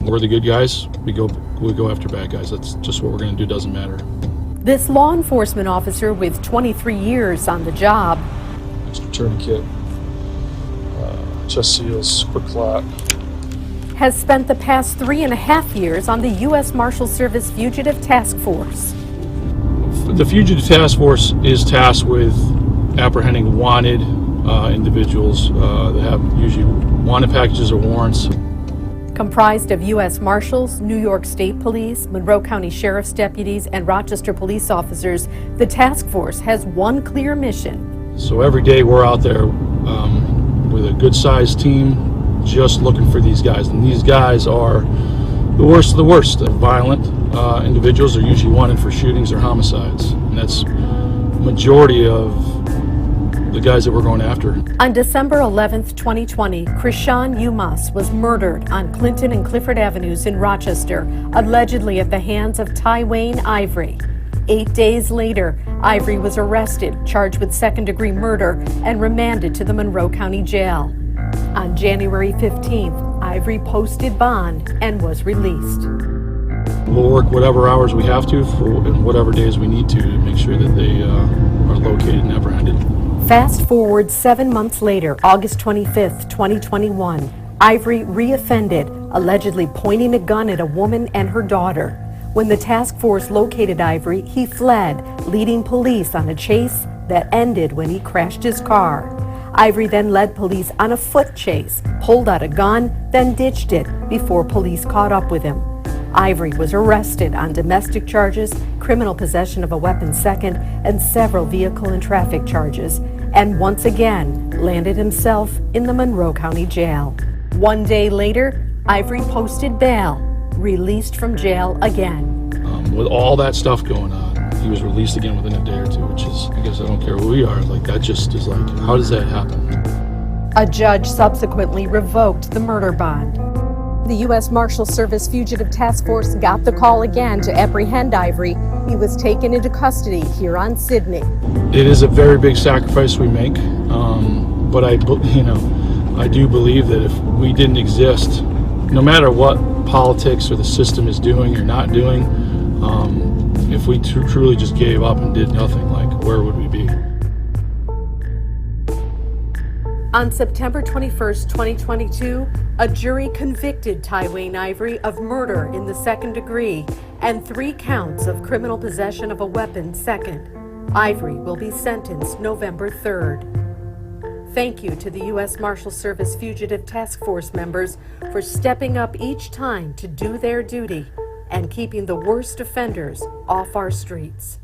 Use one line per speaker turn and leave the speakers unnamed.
We're the good guys. We go after bad guys. That's just what we're going to do. Doesn't matter.
This law enforcement officer with 23 years on the job.
Extra tourniquet, chest seals, quick clap.
Has spent the past 3.5 years on the U.S. Marshal Service Fugitive Task Force.
The Fugitive Task Force is tasked with apprehending wanted individuals that have usually wanted packages or warrants.
Comprised of U.S. Marshals, New York State Police, Monroe County Sheriff's deputies, and Rochester police officers, the task force has one clear mission.
So every day we're out there with a good-sized team just looking for these guys. And these guys are the worst of the worst. Violent individuals are usually wanted for shootings or homicides. And that's majority of the guys that we're going after.
On December 11th, 2020, Krishan Yumas was murdered on Clinton and Clifford Avenues in Rochester, allegedly at the hands of Tywayne Ivory. 8 days later, Ivory was arrested, charged with second-degree murder, and remanded to the Monroe County Jail. On January 15th, Ivory posted bond and was released.
We'll work whatever hours we have to and whatever days we need to make sure that they are located and apprehended.
Fast forward 7 months later, August 25th, 2021, Ivory reoffended, allegedly pointing a gun at a woman and her daughter. When the task force located Ivory, he fled, leading police on a chase that ended when he crashed his car. Ivory then led police on a foot chase, pulled out a gun, then ditched it before police caught up with him. Ivory was arrested on domestic charges, criminal possession of a weapon second, and several vehicle and traffic charges, and once again landed himself in the Monroe County Jail. 1 day later, Ivory posted bail, released from jail again.
With all that stuff going on, he was released again within a day or two, which is, I guess I don't care who we are, like that just is like, how does that happen?
A judge subsequently revoked the murder bond. The U.S. Marshal Service Fugitive Task Force got the call again to apprehend Ivory. He was taken into custody here on Sydney.
It is a very big sacrifice we make, but I do believe that if we didn't exist, no matter what politics or the system is doing or not doing, if we truly just gave up and did nothing, like where would we be?
On September 21st, 2022, a jury convicted Tywayne Ivory of murder in the second degree and 3 counts of criminal possession of a weapon second. Ivory will be sentenced November 3rd. Thank you to the U.S. Marshal Service Fugitive Task Force members for stepping up each time to do their duty and keeping the worst offenders off our streets.